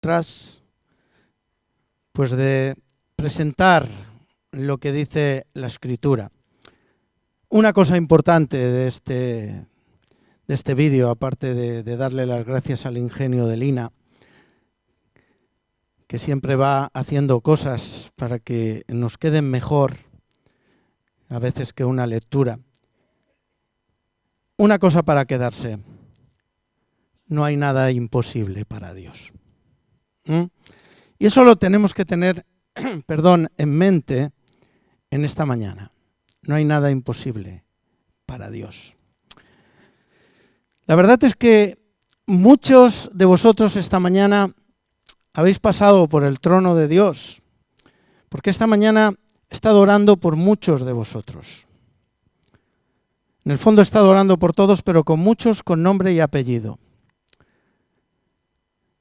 tras pues de presentar lo que dice la Escritura. Una cosa importante de este vídeo, aparte de darle las gracias al ingenio de Lina, que siempre va haciendo cosas para que nos queden mejor, a veces que una lectura. Una cosa para quedarse: no hay nada imposible para Dios. Y eso lo tenemos que tener, en mente en esta mañana. No hay nada imposible para Dios. La verdad es que muchos de vosotros esta mañana habéis pasado por el trono de Dios, porque esta mañana he estado orando por muchos de vosotros. En el fondo he estado orando por todos, pero con muchos con nombre y apellido.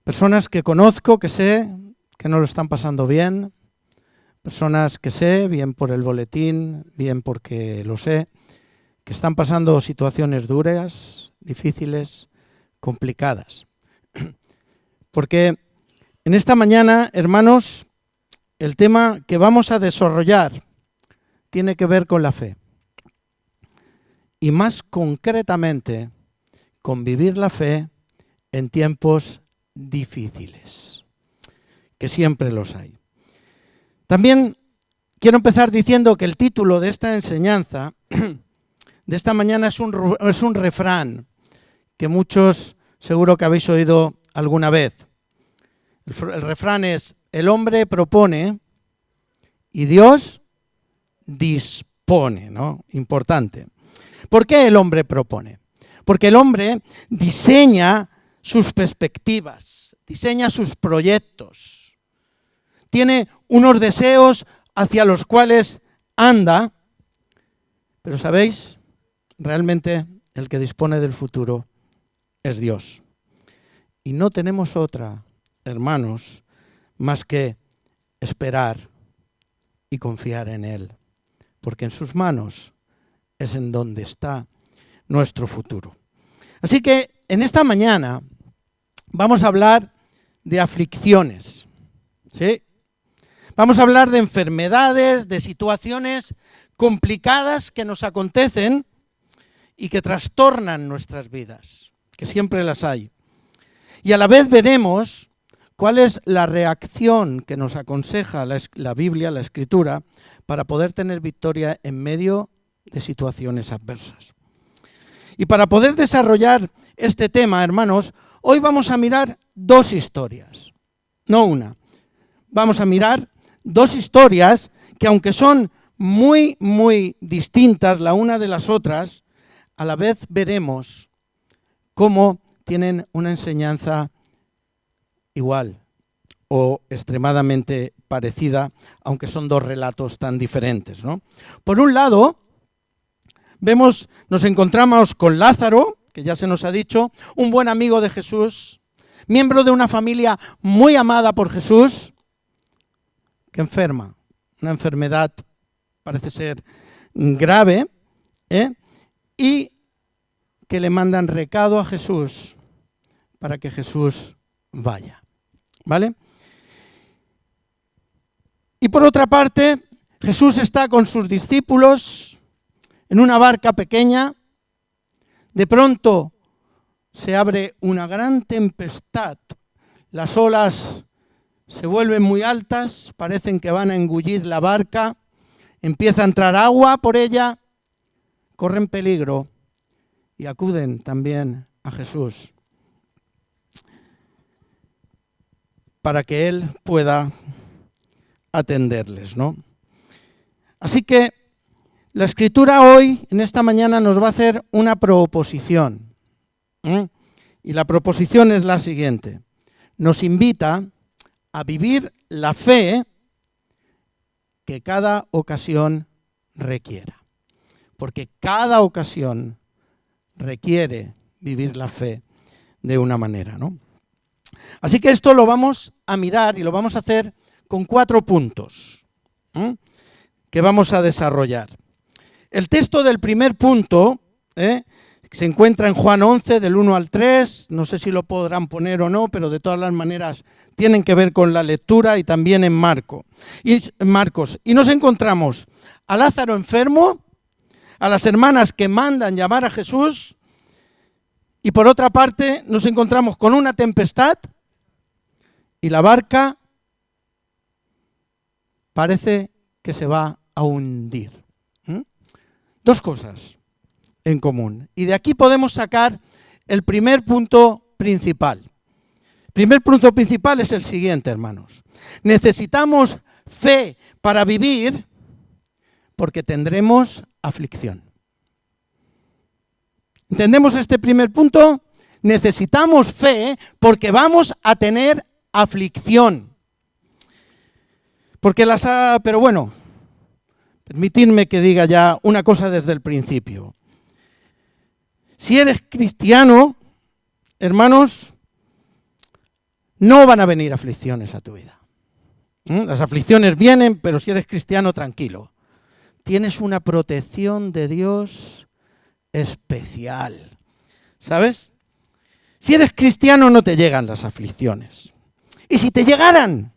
Personas que conozco, que sé que no lo están pasando bien. Personas que sé, bien por el boletín, bien porque lo sé, que están pasando situaciones duras, difíciles, complicadas. Porque en esta mañana, hermanos, el tema que vamos a desarrollar tiene que ver con la fe. Y más concretamente, con vivir la fe en tiempos difíciles, que siempre los hay. También quiero empezar diciendo que el título de esta enseñanza, de esta mañana, es un refrán que muchos seguro que habéis oído alguna vez. El refrán es: el hombre propone y Dios dispone, ¿no? Importante. ¿Por qué el hombre propone? Porque el hombre diseña sus perspectivas, diseña sus proyectos, tiene unos deseos hacia los cuales anda, pero ¿sabéis? Realmente el que dispone del futuro es Dios. Y no tenemos otra, hermanos, más que esperar y confiar en Él, porque en sus manos es en donde está nuestro futuro. Así que en esta mañana vamos a hablar de aflicciones, ¿sí? Vamos a hablar de enfermedades, de situaciones complicadas que nos acontecen y que trastornan nuestras vidas, que siempre las hay. Y a la vez veremos cuál es la reacción que nos aconseja la Biblia, la Escritura, para poder tener victoria en medio de situaciones adversas. Y para poder desarrollar este tema, hermanos, hoy vamos a mirar dos historias, no una. Vamos a mirar dos historias que, aunque son muy, muy distintas la una de las otras, a la vez veremos cómo tienen una enseñanza igual o extremadamente parecida, aunque son dos relatos tan diferentes, ¿no? Por un lado, nos encontramos con Lázaro, que ya se nos ha dicho, un buen amigo de Jesús, miembro de una familia muy amada por Jesús, que enferma, una enfermedad parece ser grave, y que le mandan recado a Jesús para que Jesús vaya, ¿vale? Y por otra parte, Jesús está con sus discípulos en una barca pequeña. De pronto se abre una gran tempestad, las olas se vuelven muy altas, parecen que van a engullir la barca, empieza a entrar agua por ella, corren peligro y acuden también a Jesús para que Él pueda atenderles, ¿no? Así que la Escritura hoy, en esta mañana, nos va a hacer una proposición. Y la proposición es la siguiente: nos invita a vivir la fe que cada ocasión requiera. Porque cada ocasión requiere vivir la fe de una manera, ¿no? Así que esto lo vamos a mirar y lo vamos a hacer con 4 puntos que vamos a desarrollar. El texto del primer punto, Se encuentra en Juan 11, del 1 al 3, no sé si lo podrán poner o no, pero de todas las maneras tienen que ver con la lectura, y también en Marcos. Y nos encontramos a Lázaro enfermo, a las hermanas que mandan llamar a Jesús, y por otra parte nos encontramos con una tempestad y la barca parece que se va a hundir. Dos cosas en común. Y de aquí podemos sacar el primer punto principal. El primer punto principal es el siguiente, hermanos. Necesitamos fe para vivir porque tendremos aflicción. ¿Entendemos este primer punto? Necesitamos fe porque vamos a tener aflicción. Pero bueno, permitidme que diga ya una cosa desde el principio. Si eres cristiano, hermanos, no van a venir aflicciones a tu vida. Las aflicciones vienen, pero si eres cristiano, tranquilo. Tienes una protección de Dios especial. ¿Sabes? Si eres cristiano, no te llegan las aflicciones. Y si te llegaran,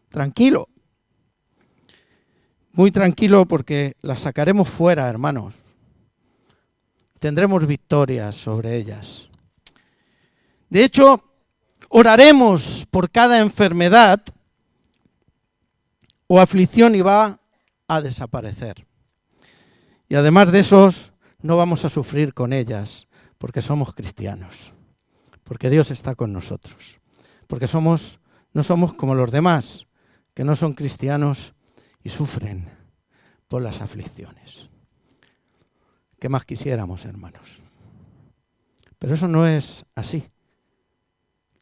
tranquilo. Muy tranquilo, porque las sacaremos fuera, hermanos. Tendremos victorias sobre ellas. De hecho, oraremos por cada enfermedad o aflicción y va a desaparecer. Y además de esos, no vamos a sufrir con ellas, porque somos cristianos, porque Dios está con nosotros, porque no somos como los demás, que no son cristianos y sufren por las aflicciones. ¿Qué más quisiéramos, hermanos? Pero eso no es así.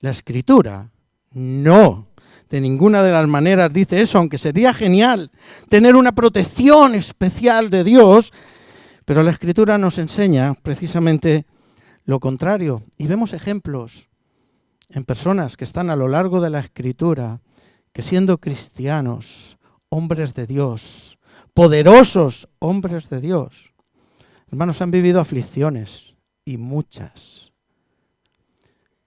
La Escritura no, de ninguna de las maneras dice eso, aunque sería genial tener una protección especial de Dios, pero la Escritura nos enseña precisamente lo contrario. Y vemos ejemplos en personas que están a lo largo de la Escritura, que siendo cristianos, hombres de Dios, poderosos hombres de Dios, hermanos, han vivido aflicciones, y muchas.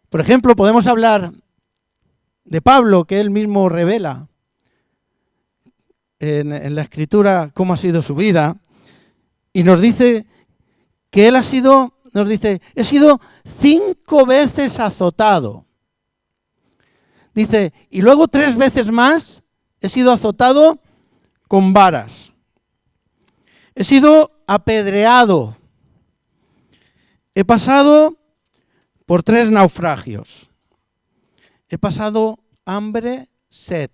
Por ejemplo, podemos hablar de Pablo, que él mismo revela en la Escritura cómo ha sido su vida, y nos dice que él he sido 5 veces azotado. Dice, y luego 3 veces más he sido azotado con varas. He sido apedreado. He pasado por 3 naufragios. He pasado hambre, sed.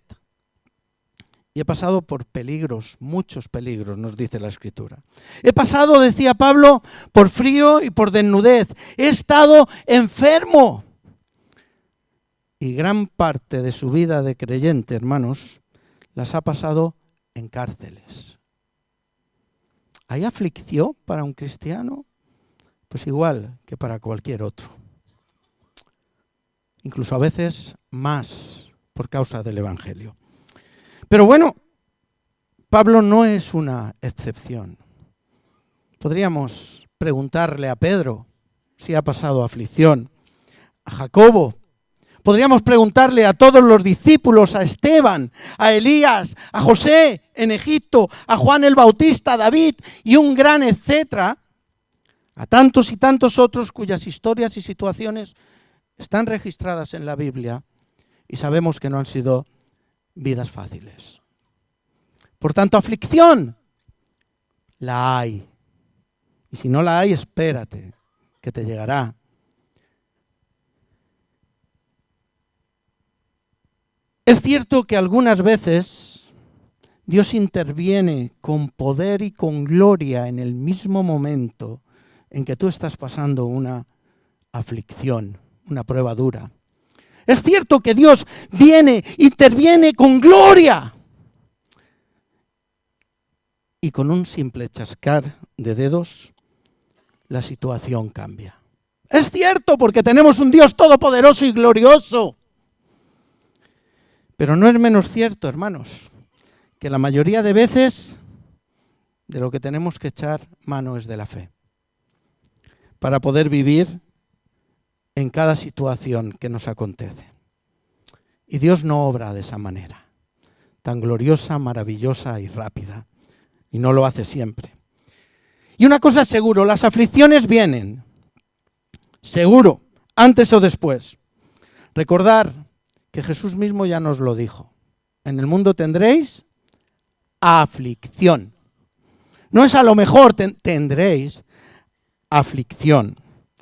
Y he pasado por peligros, muchos peligros, nos dice la Escritura. He pasado, decía Pablo, por frío y por desnudez. He estado enfermo. Y gran parte de su vida de creyente, hermanos, las ha pasado en cárceles. ¿Hay aflicción para un cristiano? Pues igual que para cualquier otro. Incluso a veces más por causa del Evangelio. Pero bueno, Pablo no es una excepción. Podríamos preguntarle a Pedro si ha pasado aflicción, a Jacobo. Podríamos preguntarle a todos los discípulos, a Esteban, a Elías, a José en Egipto, a Juan el Bautista, a David y un gran etcétera, a tantos y tantos otros cuyas historias y situaciones están registradas en la Biblia y sabemos que no han sido vidas fáciles. Por tanto, aflicción la hay. Y si no la hay, espérate, que te llegará. Es cierto que algunas veces Dios interviene con poder y con gloria en el mismo momento en que tú estás pasando una aflicción, una prueba dura. Es cierto que Dios interviene con gloria. Y con un simple chascar de dedos, la situación cambia. Es cierto, porque tenemos un Dios todopoderoso y glorioso. Pero no es menos cierto, hermanos, que la mayoría de veces de lo que tenemos que echar mano es de la fe. para poder vivir en cada situación que nos acontece. Y Dios no obra de esa manera, tan gloriosa, maravillosa y rápida. Y no lo hace siempre. Y una cosa es seguro, las aflicciones vienen. Seguro, antes o después. Recordar que Jesús mismo ya nos lo dijo. En el mundo tendréis aflicción. No es a lo mejor tendréis aflicción,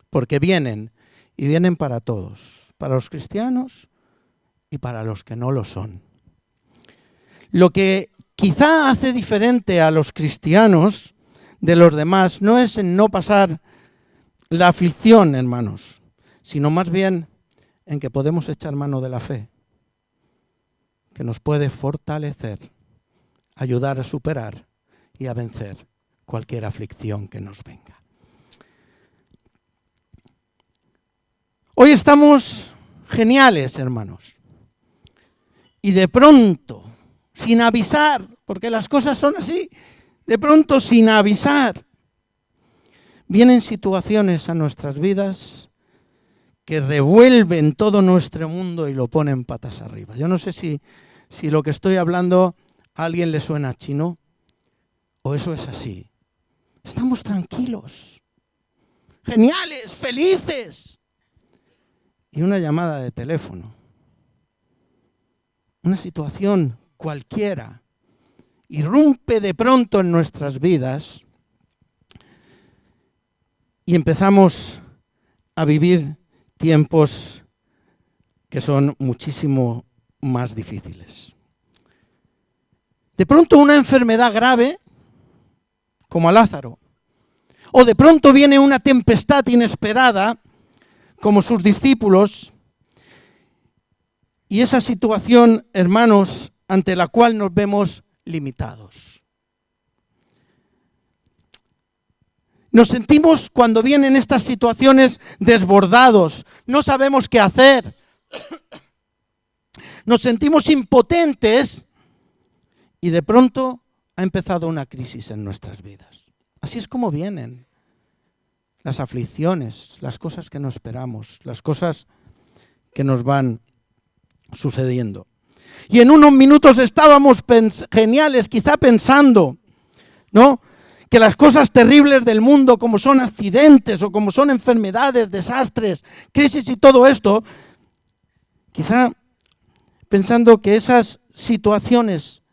porque vienen y vienen para todos, para los cristianos y para los que no lo son. Lo que quizá hace diferente a los cristianos de los demás no es en no pasar la aflicción, hermanos, sino más bien en que podemos echar mano de la fe, que nos puede fortalecer, ayudar a superar y a vencer cualquier aflicción que nos venga. Hoy estamos geniales, hermanos, y de pronto, sin avisar, porque las cosas son así, de pronto sin avisar, vienen situaciones a nuestras vidas que revuelven todo nuestro mundo y lo ponen patas arriba. Yo no sé si lo que estoy hablando a alguien le suena chino o eso es así. Estamos tranquilos, geniales, felices. Y una llamada de teléfono, una situación cualquiera, irrumpe de pronto en nuestras vidas y empezamos a vivir tiempos que son muchísimo más difíciles. De pronto una enfermedad grave, como a Lázaro, o de pronto viene una tempestad inesperada, como sus discípulos, y esa situación, hermanos, ante la cual nos vemos limitados. Nos sentimos, cuando vienen estas situaciones, desbordados, no sabemos qué hacer. Nos sentimos impotentes y de pronto ha empezado una crisis en nuestras vidas. Así es como vienen las aflicciones, las cosas que no esperamos, las cosas que nos van sucediendo. Y en unos minutos estábamos geniales, quizá pensando, ¿no?, que las cosas terribles del mundo, como son accidentes o como son enfermedades, desastres, crisis y todo esto, quizá pensando que esas situaciones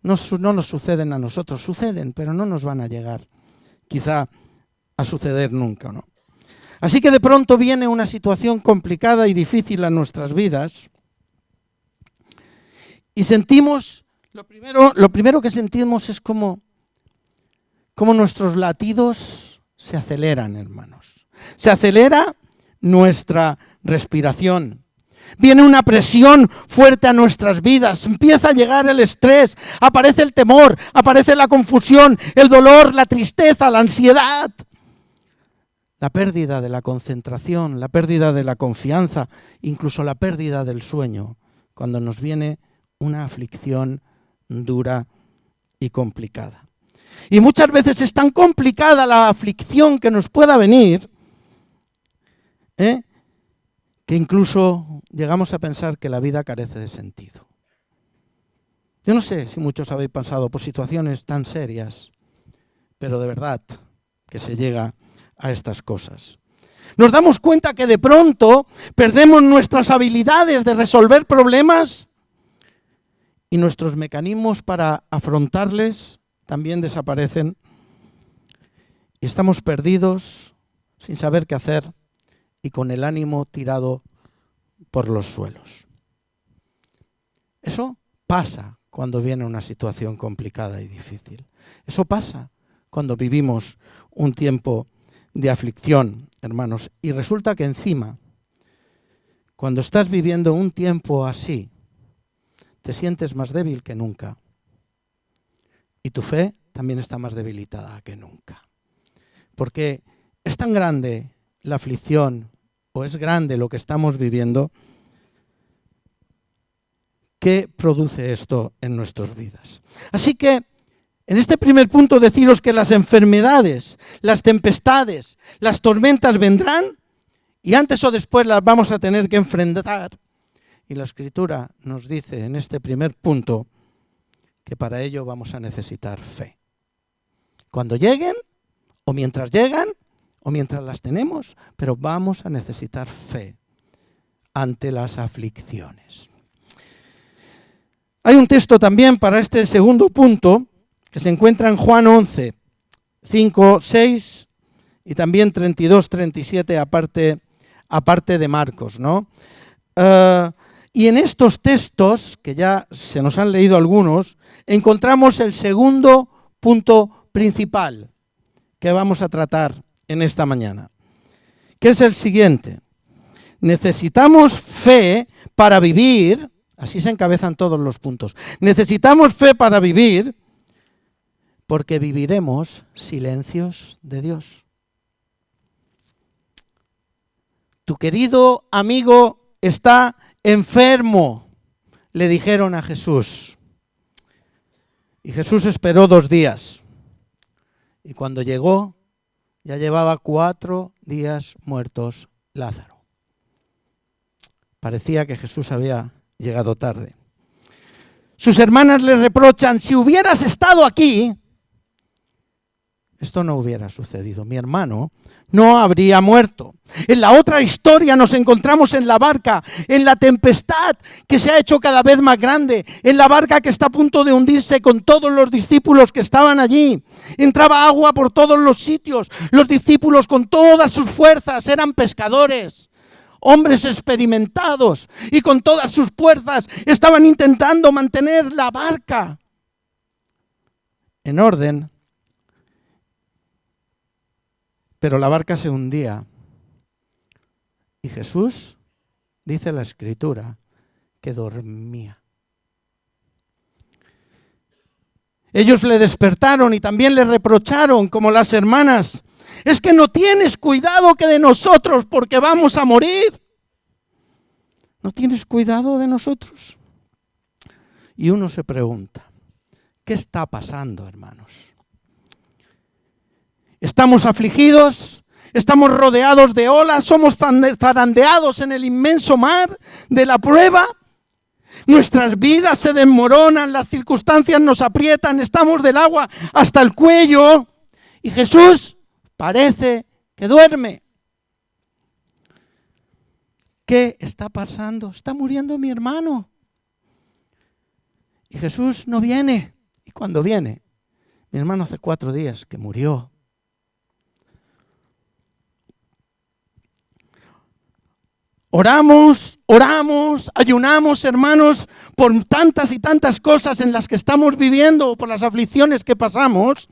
no nos suceden a nosotros, suceden, pero no nos van a llegar quizá a suceder nunca, ¿no? Así que de pronto viene una situación complicada y difícil a nuestras vidas y sentimos, lo primero que sentimos es como nuestros latidos se aceleran, hermanos. Se acelera nuestra respiración. Viene una presión fuerte a nuestras vidas, empieza a llegar el estrés, aparece el temor, aparece la confusión, el dolor, la tristeza, la ansiedad. La pérdida de la concentración, la pérdida de la confianza, incluso la pérdida del sueño, cuando nos viene una aflicción dura y complicada. Y muchas veces es tan complicada la aflicción que nos pueda venir, que incluso llegamos a pensar que la vida carece de sentido. Yo no sé si muchos habéis pasado por situaciones tan serias, pero de verdad que se llega a estas cosas. Nos damos cuenta que de pronto perdemos nuestras habilidades de resolver problemas y nuestros mecanismos para afrontarles también desaparecen y estamos perdidos, sin saber qué hacer y con el ánimo tirado por los suelos. Eso pasa cuando viene una situación complicada y difícil. Eso pasa cuando vivimos un tiempo de aflicción, hermanos. Y resulta que encima, cuando estás viviendo un tiempo así, te sientes más débil que nunca. Y tu fe también está más debilitada que nunca. Porque es tan grande la aflicción, o es grande lo que estamos viviendo, que produce esto en nuestras vidas. Así que En este primer punto deciros que las enfermedades, las tempestades, las tormentas vendrán y antes o después las vamos a tener que enfrentar. Y la Escritura nos dice en este primer punto que para ello vamos a necesitar fe. Cuando lleguen, o mientras llegan, o mientras las tenemos, pero vamos a necesitar fe ante las aflicciones. Hay un texto también para este segundo punto que se encuentra en Juan 11, 5, 6 y también 32, 37 aparte de Marcos, ¿no? Y en estos textos, que ya se nos han leído algunos, encontramos el segundo punto principal que vamos a tratar en esta mañana, que es el siguiente. Necesitamos fe para vivir, así se encabezan todos los puntos. Necesitamos fe para vivir porque viviremos silencios de Dios. Tu querido amigo está enfermo, le dijeron a Jesús. Y Jesús esperó 2 días. Y cuando llegó, ya llevaba 4 días muertos Lázaro. Parecía que Jesús había llegado tarde. Sus hermanas le reprochan, si hubieras estado aquí, esto no hubiera sucedido. Mi hermano no habría muerto. En la otra historia nos encontramos en la barca, en la tempestad que se ha hecho cada vez más grande, en la barca que está a punto de hundirse con todos los discípulos que estaban allí. Entraba agua por todos los sitios. Los discípulos con todas sus fuerzas eran pescadores, hombres experimentados, y con todas sus fuerzas estaban intentando mantener la barca en orden. Pero la barca se hundía. Y Jesús, dice la Escritura, que dormía. Ellos le despertaron y también le reprocharon, como las hermanas, es que no tienes cuidado que de nosotros porque vamos a morir. ¿No tienes cuidado de nosotros? Y uno se pregunta, ¿qué está pasando, hermanos? Estamos afligidos, estamos rodeados de olas, somos zarandeados en el inmenso mar de la prueba. Nuestras vidas se desmoronan, las circunstancias nos aprietan, estamos del agua hasta el cuello. Y Jesús parece que duerme. ¿Qué está pasando? Está muriendo mi hermano. Y Jesús no viene. Y cuando viene, mi hermano hace 4 días que murió. Oramos, ayunamos, hermanos, por tantas y tantas cosas en las que estamos viviendo, por las aflicciones que pasamos,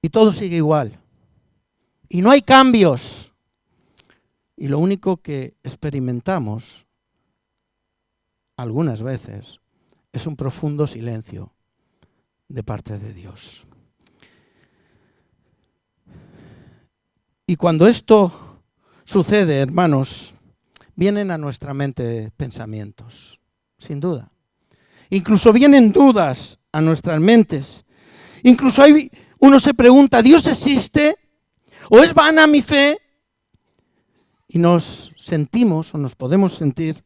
y todo sigue igual. Y no hay cambios. Y lo único que experimentamos algunas veces es un profundo silencio de parte de Dios. Y cuando esto sucede, hermanos, vienen a nuestra mente pensamientos, sin duda. Incluso vienen dudas a nuestras mentes. Incluso uno se pregunta, ¿Dios existe? ¿O es vana mi fe? Y nos sentimos o nos podemos sentir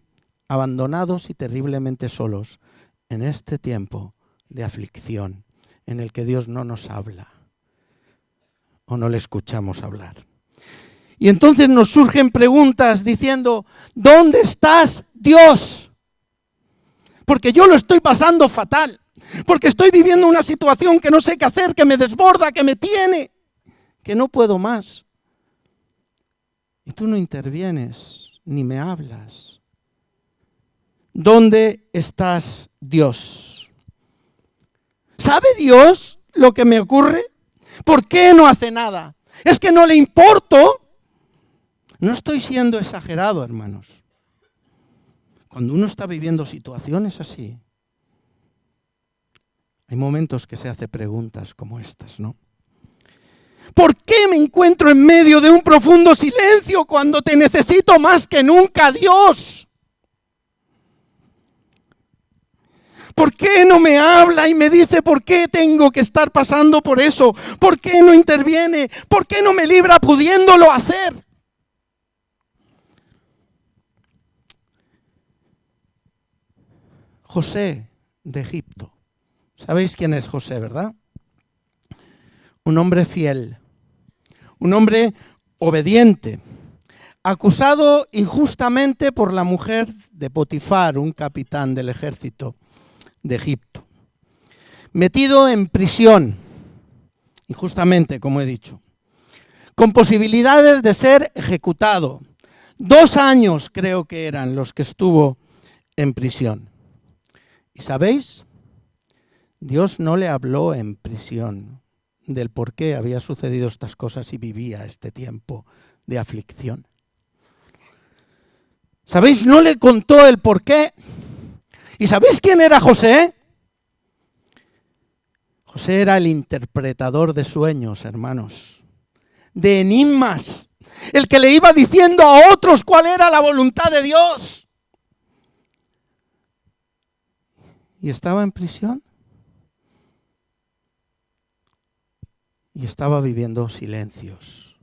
abandonados y terriblemente solos en este tiempo de aflicción en el que Dios no nos habla o no le escuchamos hablar. Y entonces nos surgen preguntas diciendo, ¿dónde estás, Dios? Porque yo lo estoy pasando fatal, porque estoy viviendo una situación que no sé qué hacer, que me desborda, que me tiene, que no puedo más. Y tú no intervienes, ni me hablas. ¿Dónde estás, Dios? ¿Sabe Dios lo que me ocurre? ¿Por qué no hace nada? ¿Es que no le importo? No estoy siendo exagerado, hermanos. Cuando uno está viviendo situaciones así, hay momentos que se hace preguntas como estas, ¿no? ¿Por qué me encuentro en medio de un profundo silencio cuando te necesito más que nunca, Dios? ¿Por qué no me habla y me dice por qué tengo que estar pasando por eso? ¿Por qué no interviene? ¿Por qué no me libra pudiéndolo hacer? José de Egipto. ¿Sabéis quién es José, verdad? Un hombre fiel, un hombre obediente, acusado injustamente por la mujer de Potifar, un capitán del ejército de Egipto. Metido en prisión, injustamente, como he dicho, con posibilidades de ser ejecutado. 2 años creo que eran los que estuvo en prisión. ¿Y sabéis? Dios no le habló en prisión del por qué había sucedido estas cosas y vivía este tiempo de aflicción. ¿Sabéis? No le contó el por qué. ¿Y sabéis quién era José? José era el interpretador de sueños, hermanos, de enigmas, el que le iba diciendo a otros cuál era la voluntad de Dios. Y estaba en prisión. Y estaba viviendo silencios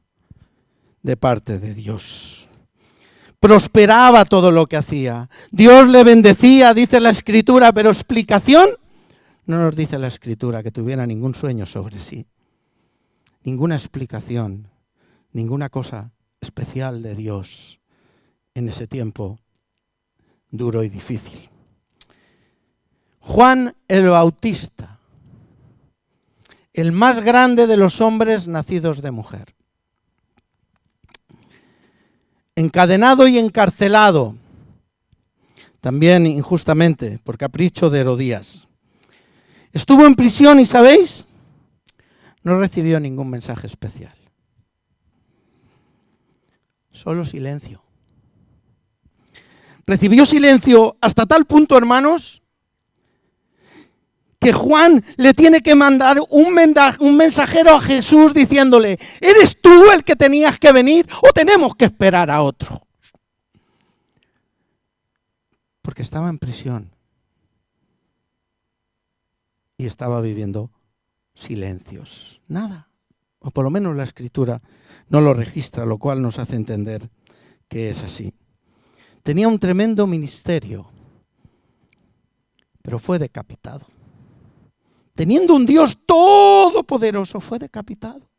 de parte de Dios. Prosperaba todo lo que hacía. Dios le bendecía, dice la Escritura, pero explicación no nos dice la Escritura que tuviera ningún sueño sobre sí. Ninguna explicación, ninguna cosa especial de Dios en ese tiempo duro y difícil. Juan el Bautista, el más grande de los hombres nacidos de mujer. Encadenado y encarcelado, también injustamente, por capricho de Herodías. Estuvo en prisión y, ¿sabéis? No recibió ningún mensaje especial. Solo silencio. Recibió silencio hasta tal punto, hermanos, que Juan le tiene que mandar un mensajero a Jesús diciéndole: ¿eres tú el que tenías que venir o tenemos que esperar a otro? Porque estaba en prisión y estaba viviendo silencios. Nada. O por lo menos la Escritura no lo registra, lo cual nos hace entender que es así. Tenía un tremendo ministerio, pero fue decapitado. Teniendo un Dios todopoderoso, fue decapitado.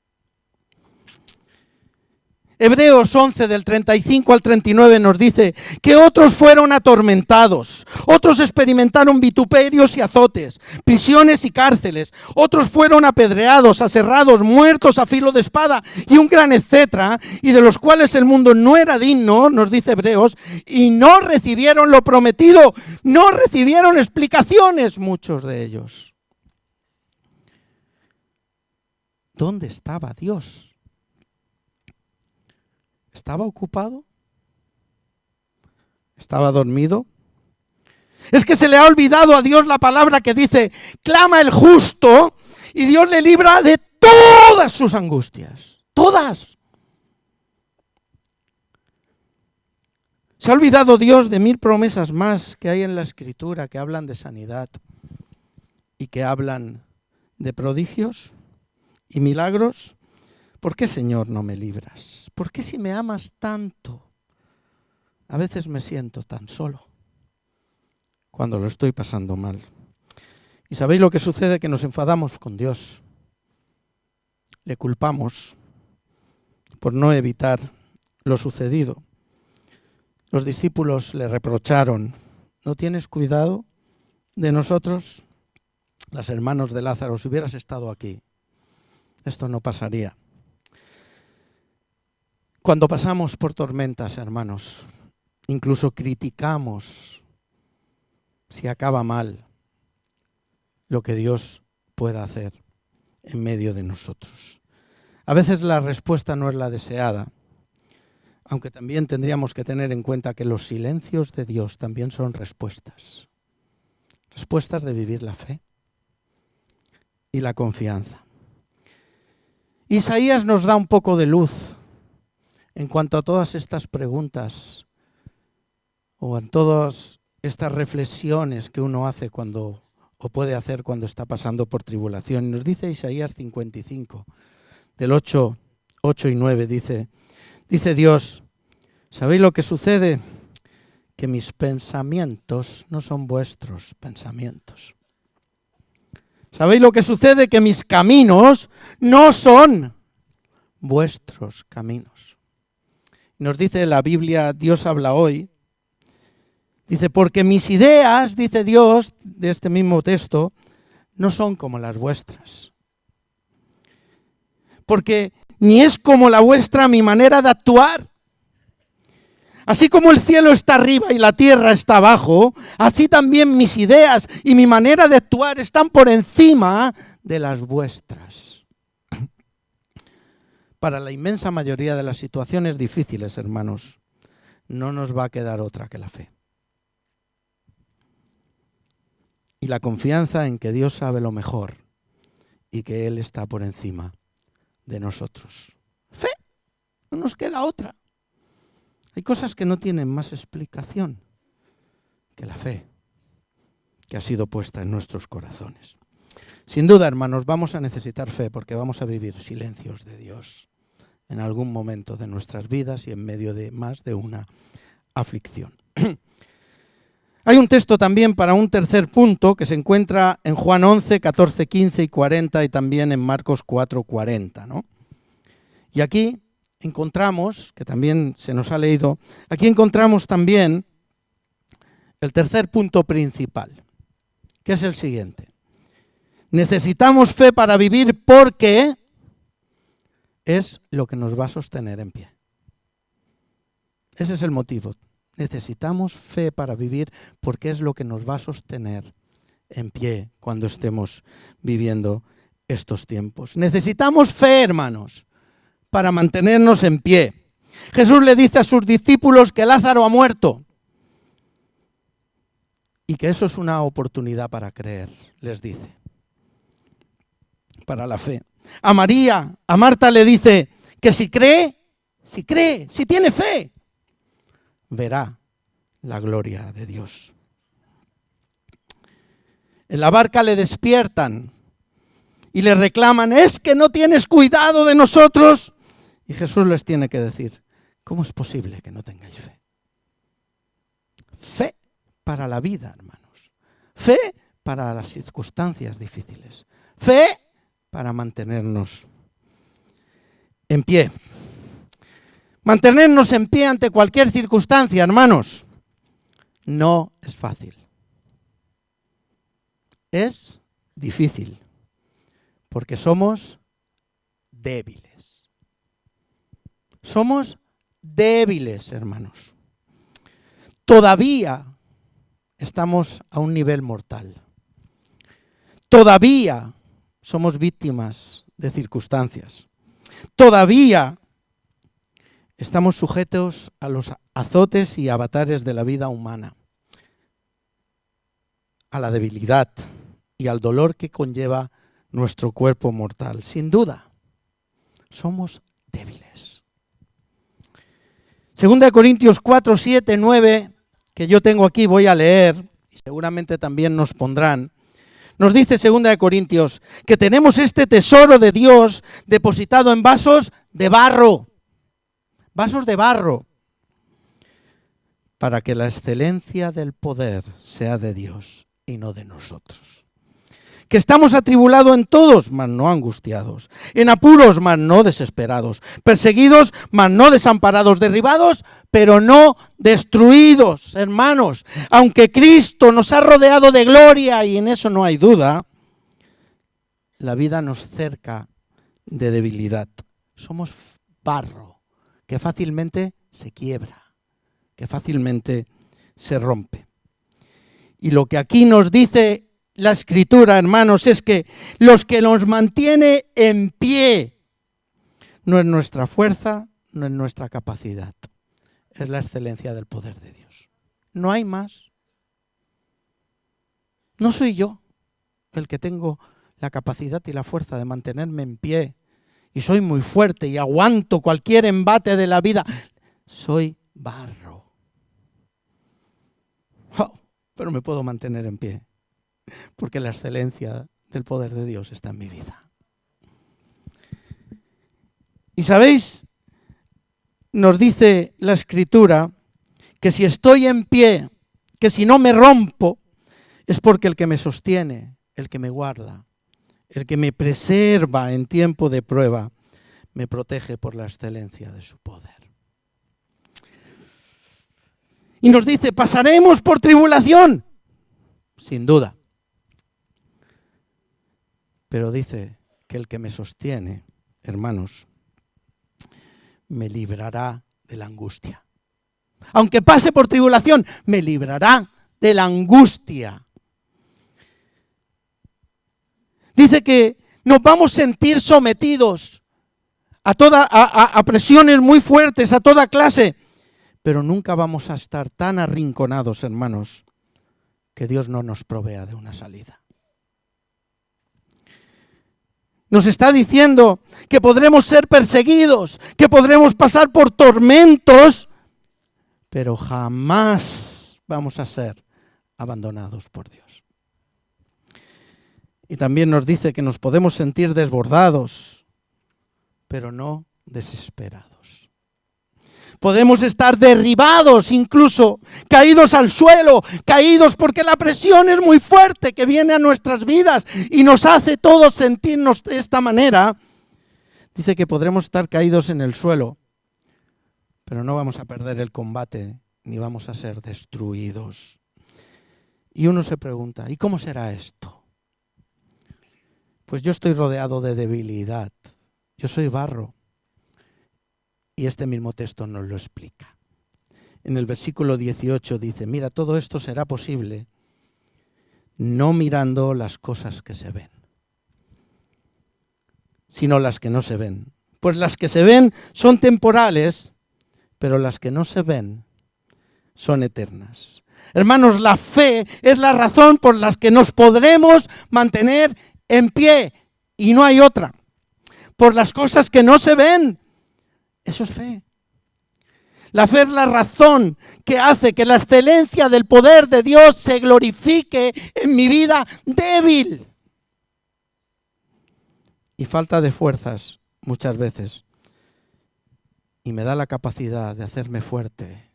Hebreos 11, del 35 al 39 nos dice que otros fueron atormentados, otros experimentaron vituperios y azotes, prisiones y cárceles, otros fueron apedreados, aserrados, muertos a filo de espada y un gran etcétera, y de los cuales el mundo no era digno, nos dice Hebreos, y no recibieron lo prometido, no recibieron explicaciones muchos de ellos. ¿Dónde estaba Dios? ¿Estaba ocupado? ¿Estaba dormido? Es que se le ha olvidado a Dios la palabra que dice: clama el justo y Dios le libra de todas sus angustias. Todas. Se ha olvidado Dios de 1000 promesas más que hay en la Escritura, que hablan de sanidad y que hablan de prodigios y milagros. ¿Por qué, Señor, no me libras? ¿Por qué, si me amas tanto, a veces me siento tan solo cuando lo estoy pasando mal? ¿Y sabéis lo que sucede? Que nos enfadamos con Dios. Le culpamos por no evitar lo sucedido. Los discípulos le reprocharon: ¿no tienes cuidado de nosotros? Las hermanos de Lázaro: si hubieras estado aquí, esto no pasaría. Cuando pasamos por tormentas, hermanos, incluso criticamos si acaba mal lo que Dios pueda hacer en medio de nosotros. A veces la respuesta no es la deseada, aunque también tendríamos que tener en cuenta que los silencios de Dios también son respuestas. Respuestas de vivir la fe y la confianza. Isaías nos da un poco de luz en cuanto a todas estas preguntas o en todas estas reflexiones que uno hace cuando o puede hacer cuando está pasando por tribulación. Y nos dice Isaías 55, del 8 y 9, dice Dios, ¿sabéis lo que sucede? Que mis pensamientos no son vuestros pensamientos. ¿Sabéis lo que sucede? Que mis caminos no son vuestros caminos. Nos dice la Biblia, Dios habla hoy, dice, porque mis ideas, dice Dios, de este mismo texto, no son como las vuestras. Porque ni es como la vuestra mi manera de actuar. Así como el cielo está arriba y la tierra está abajo, así también mis ideas y mi manera de actuar están por encima de las vuestras. Para la inmensa mayoría de las situaciones difíciles, hermanos, no nos va a quedar otra que la fe. Y la confianza en que Dios sabe lo mejor y que Él está por encima de nosotros. Fe, no nos queda otra. Hay cosas que no tienen más explicación que la fe que ha sido puesta en nuestros corazones. Sin duda, hermanos, vamos a necesitar fe porque vamos a vivir silencios de Dios en algún momento de nuestras vidas y en medio de más de una aflicción. Hay un texto también para un tercer punto que se encuentra en Juan 11, 14, 15 y 40 y también en Marcos 4, 40, ¿no? Y aquí encontramos, que también se nos ha leído, aquí encontramos también el tercer punto principal, que es el siguiente. Necesitamos fe para vivir porque es lo que nos va a sostener en pie. Ese es el motivo. Necesitamos fe para vivir porque es lo que nos va a sostener en pie cuando estemos viviendo estos tiempos. Necesitamos fe, hermanos, para mantenernos en pie. Jesús le dice a sus discípulos que Lázaro ha muerto y que eso es una oportunidad para creer, les dice, para la fe. A María, a Marta le dice que si cree, si tiene fe, verá la gloria de Dios. En la barca le despiertan y le reclaman, es que no tienes cuidado de nosotros. Y Jesús les tiene que decir, ¿cómo es posible que no tengáis fe? Fe para la vida, hermanos. Fe para las circunstancias difíciles. Fe para mantenernos en pie. Mantenernos en pie ante cualquier circunstancia, hermanos, no es fácil. Es difícil, porque somos débiles. Somos débiles, hermanos. Todavía estamos a un nivel mortal. Todavía somos víctimas de circunstancias. Todavía estamos sujetos a los azotes y avatares de la vida humana, a la debilidad y al dolor que conlleva nuestro cuerpo mortal. Sin duda, somos débiles. 2 Corintios 4, 7, 9, que yo tengo aquí, voy a leer, y seguramente también nos pondrán. Nos dice 2 Corintios que tenemos este tesoro de Dios depositado en vasos de barro. Vasos de barro. Para que la excelencia del poder sea de Dios y no de nosotros. Que estamos atribulados en todos, mas no angustiados. En apuros, mas no desesperados. Perseguidos, mas no desamparados. Derribados, pero no destruidos, hermanos. Aunque Cristo nos ha rodeado de gloria, y en eso no hay duda, la vida nos cerca de debilidad. Somos barro que fácilmente se quiebra, que fácilmente se rompe. Y lo que aquí nos dice la Escritura, hermanos, es que los que nos mantiene en pie no es nuestra fuerza, no es nuestra capacidad, es la excelencia del poder de Dios. No hay más. No soy yo el que tengo la capacidad y la fuerza de mantenerme en pie y soy muy fuerte y aguanto cualquier embate de la vida. Soy barro. Oh, pero me puedo mantener en pie porque la excelencia del poder de Dios está en mi vida. Y sabéis, nos dice la Escritura que si estoy en pie, que si no me rompo, es porque el que me sostiene, el que me guarda, el que me preserva en tiempo de prueba, me protege por la excelencia de su poder. Y nos dice, ¿pasaremos por tribulación? Sin duda. Pero dice que el que me sostiene, hermanos, me librará de la angustia. Aunque pase por tribulación, me librará de la angustia. Dice que nos vamos a sentir sometidos a presiones muy fuertes, a toda clase, pero nunca vamos a estar tan arrinconados, hermanos, que Dios no nos provea de una salida. Nos está diciendo que podremos ser perseguidos, que podremos pasar por tormentos, pero jamás vamos a ser abandonados por Dios. Y también nos dice que nos podemos sentir desbordados, pero no desesperados. Podemos estar derribados, incluso caídos al suelo, caídos porque la presión es muy fuerte que viene a nuestras vidas y nos hace todos sentirnos de esta manera. Dice que podremos estar caídos en el suelo, pero no vamos a perder el combate ni vamos a ser destruidos. Y uno se pregunta, ¿y cómo será esto? Pues yo estoy rodeado de debilidad. Yo soy barro. Y este mismo texto nos lo explica. En el versículo 18 dice, mira, todo esto será posible no mirando las cosas que se ven, sino las que no se ven. Pues las que se ven son temporales, pero las que no se ven son eternas. Hermanos, la fe es la razón por la que nos podremos mantener en pie y no hay otra. Por las cosas que no se ven. Eso es fe. La fe es la razón que hace que la excelencia del poder de Dios se glorifique en mi vida débil. Y falta de fuerzas muchas veces. Y me da la capacidad de hacerme fuerte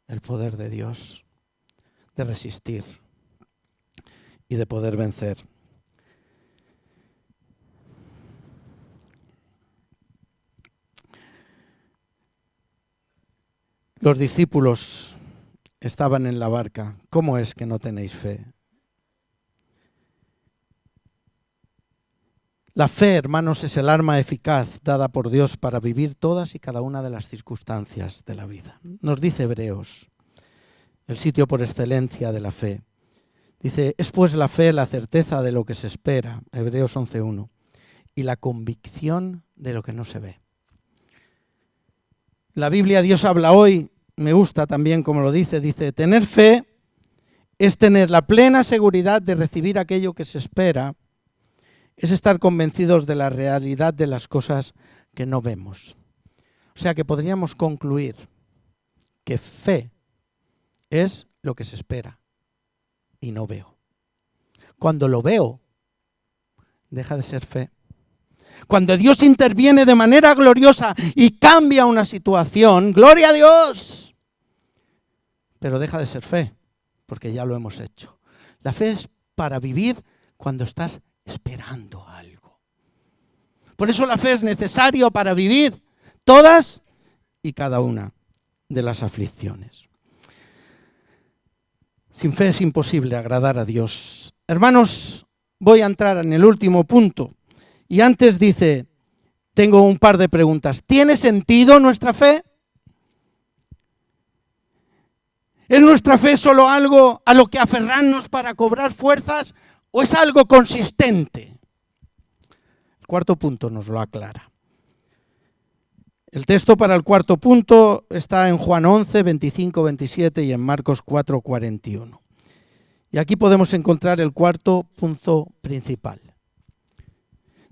el poder de Dios, de resistir y de poder vencer. Los discípulos estaban en la barca. ¿Cómo es que no tenéis fe? La fe, hermanos, es el arma eficaz dada por Dios para vivir todas y cada una de las circunstancias de la vida. Nos dice Hebreos, el sitio por excelencia de la fe. Dice, es pues la fe la certeza de lo que se espera, Hebreos 11:1, y la convicción de lo que no se ve. La Biblia Dios habla hoy, me gusta también como lo dice, tener fe es tener la plena seguridad de recibir aquello que se espera, es estar convencidos de la realidad de las cosas que no vemos. O sea que podríamos concluir que fe es lo que se espera y no veo. Cuando lo veo, deja de ser fe. Cuando Dios interviene de manera gloriosa y cambia una situación, ¡gloria a Dios! Pero deja de ser fe, porque ya lo hemos hecho. La fe es para vivir cuando estás esperando algo. Por eso la fe es necesaria para vivir todas y cada una de las aflicciones. Sin fe es imposible agradar a Dios. Hermanos, voy a entrar en el último punto. Y antes dice, tengo un par de preguntas. ¿Tiene sentido nuestra fe? ¿Es nuestra fe solo algo a lo que aferrarnos para cobrar fuerzas o es algo consistente? El cuarto punto nos lo aclara. El texto para el cuarto punto está en Juan 11, 25, 27 y en Marcos 4, 41. Y aquí podemos encontrar el cuarto punto principal.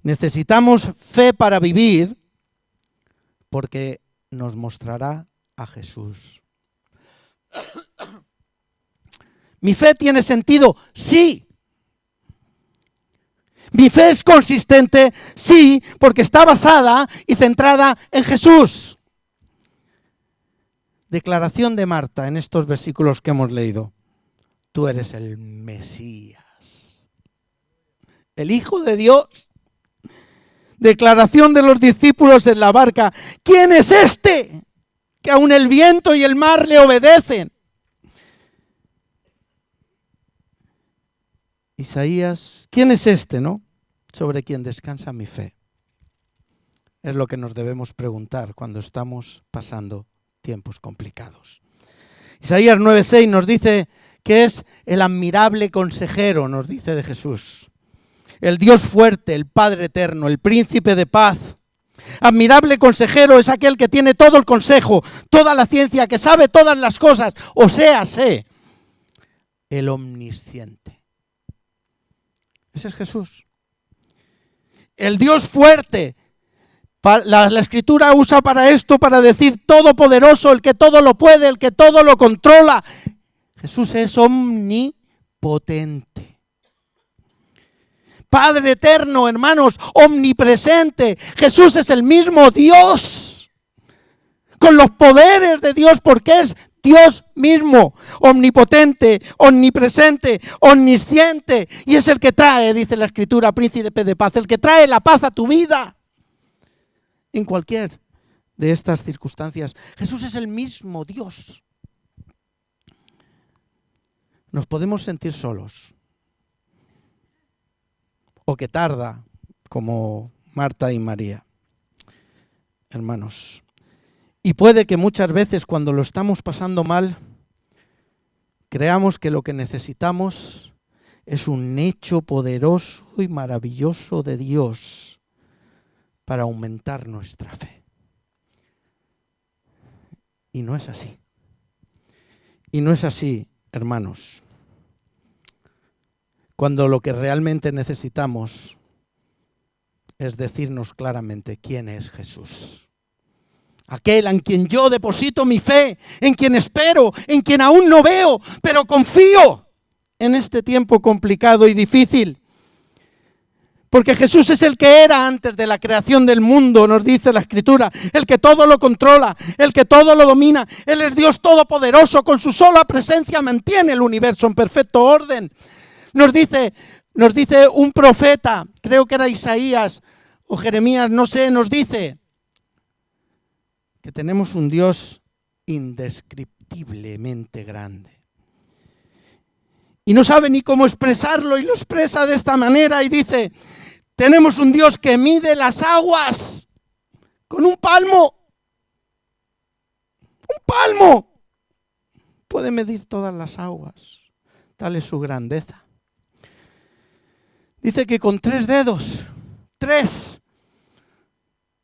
Necesitamos fe para vivir porque nos mostrará a Jesús. ¿Mi fe tiene sentido? Sí, Mi fe es consistente, sí, porque está basada y centrada en Jesús. Declaración de Marta en estos versículos que hemos leído. Tú eres el Mesías, el Hijo de Dios. Declaración de los discípulos en la barca. ¿Quién es este? Que aun el viento y el mar le obedecen. Isaías, ¿quién es este, no? Sobre quien descansa mi fe. Es lo que nos debemos preguntar cuando estamos pasando tiempos complicados. Isaías 9:6 nos dice que es el admirable consejero, nos dice de Jesús. El Dios fuerte, el Padre eterno, el príncipe de paz. Admirable consejero es aquel que tiene todo el consejo, toda la ciencia, que sabe todas las cosas, o sea, sé, el omnisciente. Ese es Jesús. El Dios fuerte. La Escritura usa para esto, para decir todopoderoso, el que todo lo puede, el que todo lo controla. Jesús es omnipotente. Padre eterno, hermanos, omnipresente. Jesús es el mismo Dios, con los poderes de Dios, porque es Dios mismo, omnipotente, omnipresente, omnisciente. Y es el que trae, dice la Escritura, príncipe de paz, el que trae la paz a tu vida. En cualquier de estas circunstancias, Jesús es el mismo Dios. Nos podemos sentir solos, o que tarda, como Marta y María. Hermanos, y puede que muchas veces cuando lo estamos pasando mal, creamos que lo que necesitamos es un hecho poderoso y maravilloso de Dios para aumentar nuestra fe. Y no es así. Y no es así, hermanos. Cuando lo que realmente necesitamos es decirnos claramente quién es Jesús. Aquel en quien yo deposito mi fe, en quien espero, en quien aún no veo, pero confío en este tiempo complicado y difícil. Porque Jesús es el que era antes de la creación del mundo, nos dice la Escritura, el que todo lo controla, el que todo lo domina. Él es Dios todopoderoso, con su sola presencia mantiene el universo en perfecto orden. Nos dice un profeta, creo que era Isaías o Jeremías, no sé, nos dice que tenemos un Dios indescriptiblemente grande. Y no sabe ni cómo expresarlo y lo expresa de esta manera y dice, tenemos un Dios que mide las aguas con un palmo. Un palmo. Puede medir todas las aguas. Tal es su grandeza. Dice que con 3 dedos, 3,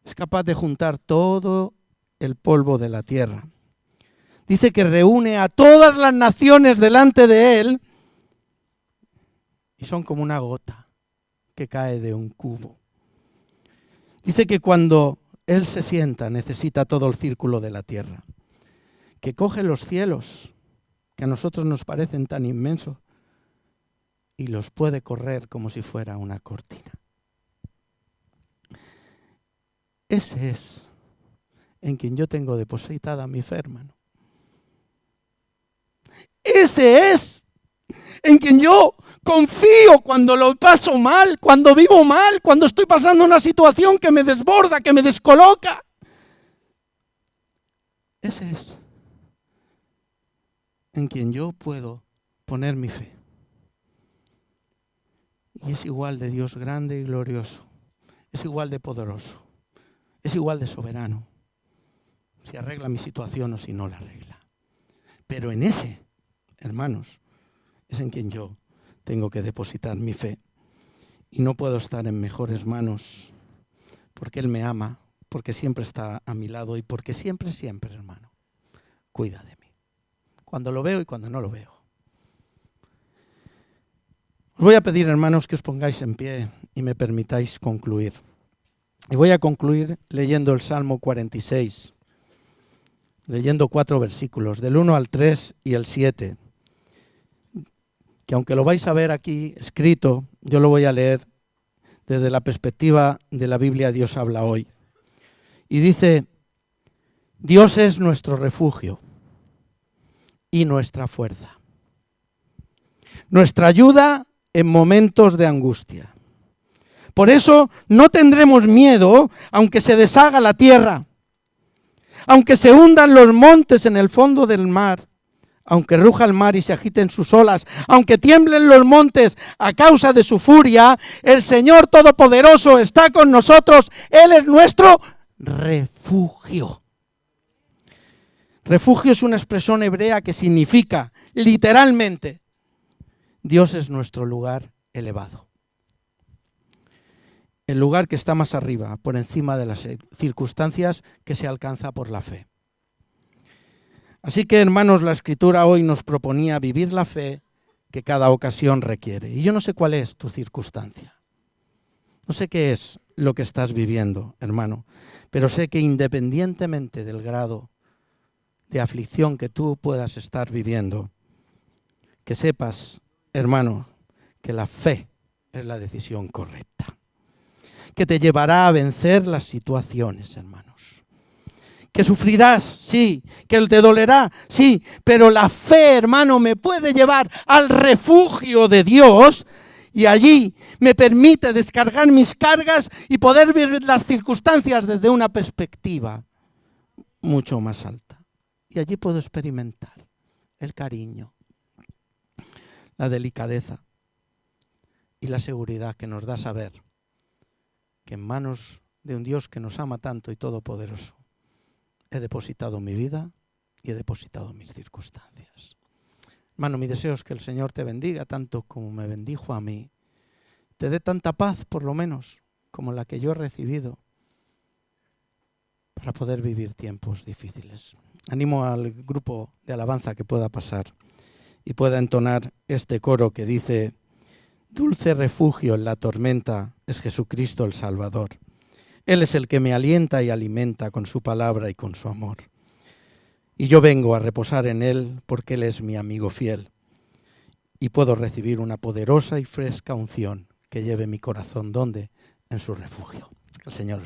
es capaz de juntar todo el polvo de la tierra. Dice que reúne a todas las naciones delante de él y son como una gota que cae de un cubo. Dice que cuando él se sienta necesita todo el círculo de la tierra, que coge los cielos, que a nosotros nos parecen tan inmensos, y los puede correr como si fuera una cortina. Ese es en quien yo tengo depositada mi fe, hermano. Ese es en quien yo confío cuando lo paso mal, cuando vivo mal, cuando estoy pasando una situación que me desborda, que me descoloca. Ese es en quien yo puedo poner mi fe. Y es igual de Dios grande y glorioso. Es igual de poderoso. Es igual de soberano. Si arregla mi situación o si no la arregla. Pero en ese, hermanos, es en quien yo tengo que depositar mi fe. Y no puedo estar en mejores manos porque Él me ama, porque siempre está a mi lado y porque siempre, hermano, cuida de mí. Cuando lo veo y cuando no lo veo. Os voy a pedir, hermanos, que os pongáis en pie y me permitáis concluir. Y voy a concluir leyendo el Salmo 46, leyendo 4 versículos, del 1 al 3 y el 7, que aunque lo vais a ver aquí escrito, yo lo voy a leer desde la perspectiva de la Biblia, Dios habla hoy. Y dice, Dios es nuestro refugio y nuestra fuerza, nuestra ayuda en momentos de angustia. Por eso no tendremos miedo, aunque se deshaga la tierra, aunque se hundan los montes en el fondo del mar, aunque ruja el mar y se agiten sus olas, aunque tiemblen los montes a causa de su furia, el Señor Todopoderoso está con nosotros. Él es nuestro refugio. Refugio es una expresión hebrea que significa, literalmente, Dios es nuestro lugar elevado. El lugar que está más arriba, por encima de las circunstancias que se alcanza por la fe. Así que, hermanos, la Escritura hoy nos proponía vivir la fe que cada ocasión requiere. Y yo no sé cuál es tu circunstancia. No sé qué es lo que estás viviendo, hermano, pero sé que independientemente del grado de aflicción que tú puedas estar viviendo, que sepas, hermano, que la fe es la decisión correcta, que te llevará a vencer las situaciones, hermanos. Que sufrirás, sí, que te dolerá, sí, pero la fe, hermano, me puede llevar al refugio de Dios y allí me permite descargar mis cargas y poder ver las circunstancias desde una perspectiva mucho más alta. Y allí puedo experimentar el cariño, la delicadeza y la seguridad que nos da saber que en manos de un Dios que nos ama tanto y todopoderoso, he depositado mi vida y he depositado mis circunstancias. Hermano, mi deseo es que el Señor te bendiga tanto como me bendijo a mí. Te dé tanta paz, por lo menos, como la que yo he recibido, para poder vivir tiempos difíciles. Animo al grupo de alabanza que pueda pasar y pueda entonar este coro que dice: dulce refugio en la tormenta es Jesucristo el Salvador. Él es el que me alienta y alimenta con su palabra y con su amor. Y yo vengo a reposar en Él porque Él es mi amigo fiel. Y puedo recibir una poderosa y fresca unción que lleve mi corazón, ¿dónde? En su refugio. Que el Señor